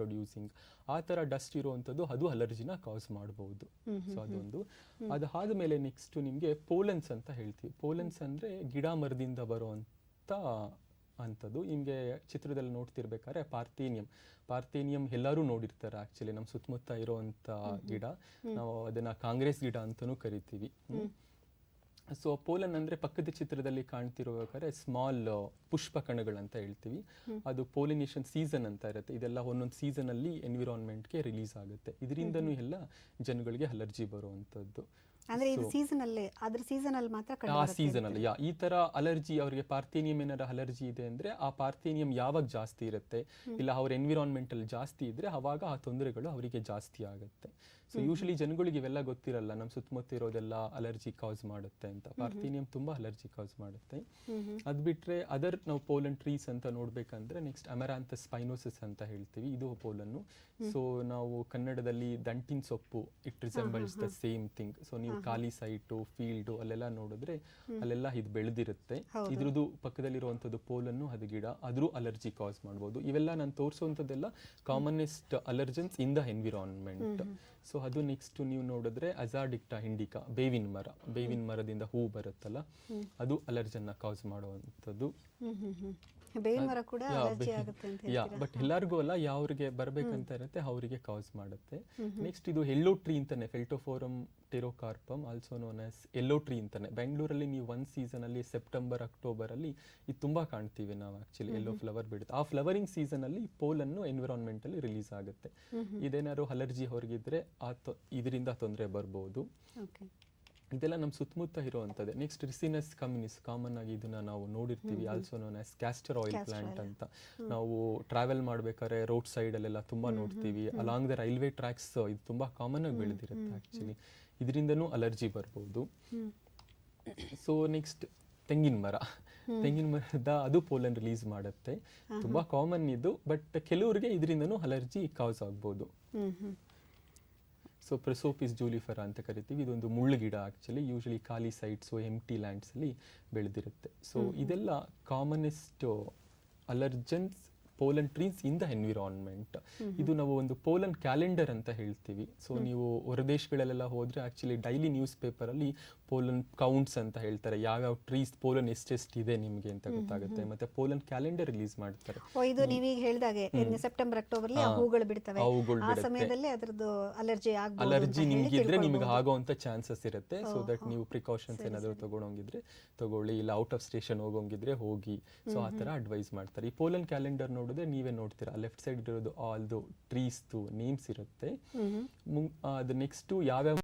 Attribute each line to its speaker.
Speaker 1: Producing ಆ ಥರ dust ಇರುವಂಥದ್ದು ಅದು ಅಲರ್ಜಿನ ಕಾಸ್ ಮಾಡಬಹುದು. ಸೊ ಅದೊಂದು. ಅದಾದ ಮೇಲೆ ನೆಕ್ಸ್ಟ್ ನಿಮಗೆ ಪೋಲನ್ಸ್ ಅಂತ ಹೇಳ್ತೀವಿ. ಪೋಲನ್ಸ್ ಅಂದರೆ ಗಿಡ ಮರದಿಂದ ಬರುವಂಥ ಅಂಥದ್ದು. ನಿಮಗೆ ಚಿತ್ರದಲ್ಲಿ ನೋಡ್ತಿರ್ಬೇಕಾದ್ರೆ ಪಾರ್ಥೇನಿಯಂ ಎಲ್ಲರೂ ನೋಡಿರ್ತಾರೆ ಆ್ಯಕ್ಚುಲಿ. ನಮ್ಮ ಸುತ್ತಮುತ್ತ ಇರೋವಂಥ ಗಿಡ, ನಾವು ಅದನ್ನು ಕಾಂಗ್ರೆಸ್ ಗಿಡ ಅಂತಲೂ ಕರಿತೀವಿ. ಸೊ ಪೋಲನ್ ಅಂದರೆ ಪಕ್ಕದ ಚಿತ್ರದಲ್ಲಿ ಕಾಣ್ತಿರ್ಬೇಕಾದ್ರೆ ಸ್ಮಾಲ್ ಪುಷ್ಪ ಕಣಗಳಂತ ಹೇಳ್ತೀವಿ. ಅದು ಪೋಲಿನೇಷನ್ ಸೀಸನ್ ಅಂತ ಇರುತ್ತೆ. ಇದೆಲ್ಲ ಒಂದೊಂದು ಸೀಸನಲ್ಲಿ ಎನ್ವಿರಾನ್ಮೆಂಟ್ಗೆ ರಿಲೀಸ್ ಆಗುತ್ತೆ. ಇದರಿಂದನೂ ಎಲ್ಲ ಜನಗಳಿಗೆ ಅಲರ್ಜಿ ಬರುವಂಥದ್ದು.
Speaker 2: ಅಂದ್ರೆ ಇದು ಸೀಸನಲ್ಲೇ, ಅದ್ರ ಸೀಸನಲ್ಲಿ ಮಾತ್ರ
Speaker 1: ಆ ಸೀಸನಲ್ಲಿ ಈ ತರ ಅಲರ್ಜಿ ಅವರಿಗೆ ಪಾರ್ಥೇನಿಯಂ ಏನಾರ ಅಲರ್ಜಿ ಇದೆ ಅಂದ್ರೆ ಆ ಪಾರ್ಥೇನಿಯಂ ಯಾವಾಗ ಜಾಸ್ತಿ ಇರುತ್ತೆ ಇಲ್ಲ ಅವ್ರ ಎನ್ವಿರಾನ್ಮೆಂಟಲ್ ಜಾಸ್ತಿ ಇದ್ರೆ ಅವಾಗ ಆ ತೊಂದರೆಗಳು ಅವರಿಗೆ ಜಾಸ್ತಿ ಆಗುತ್ತೆ. ಸೊ ಯೂಶಲಿ ಜನಗಳಿಗೆ ಇವೆಲ್ಲ ಗೊತ್ತಿರಲ್ಲ, ನಮ್ಮ ಸುತ್ತಮುತ್ತ ಇರೋದೆಲ್ಲ ಅಲರ್ಜಿ ಕಾಸ್ ಮಾಡುತ್ತೆ ಅಂತ. ಪಾರ್ಥೇನಿಯಂ ತುಂಬಾ ಅಲರ್ಜಿ ಕಾಸ್ ಮಾಡುತ್ತೆ. ಅದ್ ಬಿಟ್ರೆ ಅದರ್ ನಾವು ಪೋಲನ್ ಟ್ರೀಸ್ ಅಂತ ನೋಡ್ಬೇಕಂದ್ರೆ ನೆಕ್ಸ್ಟ್ ಅಮೆರಾಂಥಸ್ ಸ್ಪೈನೋಸಿಸ್ ಅಂತ ಹೇಳ್ತೀವಿ. ಇದು ಪೋಲನ್ನು. ಸೊ ನಾವು ಕನ್ನಡದಲ್ಲಿ ದಂಟಿನ ಸೊಪ್ಪು, it resembles the same thing. So ನೀವು ಖಾಲಿ ಸೈಟು, ಫೀಲ್ಡು ಅಲ್ಲೆಲ್ಲ ನೋಡಿದ್ರೆ ಅಲ್ಲೆಲ್ಲ ಇದು ಬೆಳೆದಿರುತ್ತೆ. ಇದ್ರದ್ದು ಪಕ್ಕದಲ್ಲಿರುವಂಥದ್ದು ಪೋಲನ್ನು, ಅದು ಗಿಡ, ಆದ್ರೂ ಅಲರ್ಜಿ ಕಾಸ್ ಮಾಡ್ಬೋದು. ಇವೆಲ್ಲ ನಾನು ತೋರಿಸುವಂಥದ್ದೆಲ್ಲ commonest allergens in the environment. So ಅದು ನೆಕ್ಸ್ಟ್ ನೀವು ನೋಡಿದ್ರೆ ಅಜಾಡಿಕ್ಟಾ ಇಂಡಿಕಾ, ಬೇವಿನ ಮರದಿಂದ ಹೂ ಬರುತ್ತಲ್ಲ, ಅದು ಅಲರ್ಜನ್ನ ಕಾಸ್ ಮಾಡುವಂಥದ್ದು. ಬಟ್ ಎಲ್ಲರಿಗೂ ಅಲ್ಲ, ಯಾವ್ರಿಗೆ ಬರ್ಬೇಕಂತ ಇರುತ್ತೆ ಅವರಿಗೆ ಕಾಸ್ ಮಾಡುತ್ತೆ. ನೆಕ್ಸ್ಟ್ ಇದು ಎಲ್ಲೋ ಟ್ರೀ ಅಂತಾನೆ, ಫೆಲ್ಟೋಫೋರಮ್ ಟೆರೋಕಾರ್ಪಮ್ ಆಲ್ಸೋ ನೋನ್ ಆಸ್ ಎಲ್ಲೋ ಟ್ರೀ ಅಂತಾನೆ. ಬೆಂಗಳೂರಲ್ಲಿ ನೀವು ಒಂದು ಸೀಸನ್ ಅಲ್ಲಿ ಸೆಪ್ಟೆಂಬರ್ ಅಕ್ಟೋಬರ್ ಅಲ್ಲಿ ಇದು ತುಂಬಾ ಕಾಣ್ತೀವಿ ನಾವು ಆಕ್ಚುಲಿ. ಎಲ್ಲೋ ಫ್ಲವರ್ ಬಿಡುತ್ತೆ. ಆ ಫ್ಲವರಿಂಗ್ ಸೀಸನ್ ಅಲ್ಲಿ ಪೋಲನ್ನು ಎನ್ವಿರಾನ್ಮೆಂಟ್ ಅಲ್ಲಿ ರಿಲೀಸ್ ಆಗುತ್ತೆ. ಇದೇನಾದ್ರು ಅಲರ್ಜಿ ಹೊರಗಿದ್ರೆ ಇದರಿಂದ ತೊಂದರೆ ಬರ್ಬೋದು. ಇದೆಲ್ಲ ನಮ್ಮ ಸುತ್ತಮುತ್ತ ಇರುವಂಥದ್ದೇ. ನೆಕ್ಸ್ಟ್ ರಿಸಿನಸ್ ಕಮ್ಯುನಿಸ್, ಕಾಮನ್ ಆಗಿ ಇದನ್ನ ನಾವು ನೋಡಿರ್ತೀವಿ. Also known as castor oil plant ಅಂತ. ನಾವು ಟ್ರಾವೆಲ್ ಮಾಡ್ಬೇಕಾದ್ರೆ ರೋಡ್ ಸೈಡ್ ಅಲ್ಲೆಲ್ಲ ತುಂಬಾ ನೋಡ್ತೀವಿ. ಅಲಾಂಗ್ ದ ರೈಲ್ವೆ ಟ್ರ್ಯಾಕ್ಸ್ ಇದು ತುಂಬಾ ಕಾಮನ್ ಆಗಿ ಬೆಳೆದಿರುತ್ತೆ ಆಕ್ಚುಲಿ. ಇದರಿಂದನೂ ಅಲರ್ಜಿ ಬರ್ಬೋದು. ಸೊ ನೆಕ್ಸ್ಟ್ ತೆಂಗಿನ ಮರದ ಅದು ಪೋಲನ್ ರಿಲೀಸ್ ಮಾಡುತ್ತೆ. ತುಂಬಾ ಕಾಮನ್ ಇದು, ಬಟ್ ಕೆಲವರಿಗೆ ಇದರಿಂದನೂ ಅಲರ್ಜಿ ಕಾಸ್ ಆಗ್ಬೋದು. ಸೊ ಪ್ರೆಸೋಪಿಸ್ ಜೂಲಿಫೆರಾ ಅಂತ ಕರಿತೀವಿ. ಇದೊಂದು ಮುಳ್ಳು ಗಿಡ ಆಕ್ಚುಲಿ. ಯೂಶಲಿ ಖಾಲಿ ಸೈಟ್ಸ್, ಎಂಟಿ ಲ್ಯಾಂಡ್ಸ್ ಅಲ್ಲಿ ಬೆಳೆದಿರುತ್ತೆ. ಸೊ ಇದೆಲ್ಲ commonest allergens pollen trees in the environment. ಇದು ನಾವು ಒಂದು ಪೋಲನ್ ಕ್ಯಾಲೆಂಡರ್ ಅಂತ ಹೇಳ್ತೀವಿ. ಸೊ ನೀವು ಹೊರದೇಶಗಳಲ್ಲೆಲ್ಲ ಹೋದ್ರೆ ಆಕ್ಚುಲಿ ಡೈಲಿ ನ್ಯೂಸ್ ಪೇಪರ್ ಅಲ್ಲಿ ಪೋಲನ್ ಕೌಂಟ್ಸ್ ಅಂತ ಹೇಳ್ತಾರೆ. ಯಾವ್ಯಾವ ಟ್ರೀಸ್ ಪೋಲನ್ ಎಷ್ಟೆಷ್ಟು ಇದೆ ನಿಮ್ಗೆ ಅಂತ ಗೊತ್ತಾಗುತ್ತೆ. ಮತ್ತೆ ಪೋಲನ್ ಕ್ಯಾಲೆಂಡರ್ ರಿಲೀಸ್ ಮಾಡ್ತಾರೆ.
Speaker 2: ಇದು ನೀವೀಗ ಹೇಳಿದಾಗೆ ಸೆಪ್ಟೆಂಬರ್ ಅಕ್ಟೋಬರ್ ಹೂಗಳು ಬಿಡ್ತವೆ, ಆ ಸಮಯದಲ್ಲಿ ಅದರದ್ದು ಅಲರ್ಜಿ
Speaker 1: ನಿಮ್ಗೆ ಇದ್ರೆ ನಿಮ್ಗೆ ಆಗೋಂತ ಚಾನ್ಸಸ್ ಇರುತ್ತೆ. ಸೊ ದಟ್ ನೀವು ಪ್ರಿಕಾಷನ್ಸ್ ಏನಾದ್ರು ತಗೊಳಂಗಿದ್ರೆ ತಗೊಳ್ಳಿ, ಇಲ್ಲ ಔಟ್ ಆಫ್ ಸ್ಟೇಷನ್ ಹೋಗೋಂಗಿದ್ರೆ ಹೋಗಿ. ಸೊ ಆ ತರ ಅಡ್ವೈಸ್ ಮಾಡ್ತಾರೆ. ಈ ಪೋಲನ್ ಕ್ಯಾಲೆಂಡರ್ ನೋಡಿದ್ರೆ ನೀವೇ ನೋಡ್ತೀರಾ, ಲೆಫ್ಟ್ ಸೈಡ್ ಇರೋದು ಆಲ್ ದು ಟ್ರೀಸ್ ನೇಮ್ಸ್ ಇರುತ್ತೆ. ಅದು ನೆಕ್ಸ್ಟ್ ಯಾವ್ಯಾವ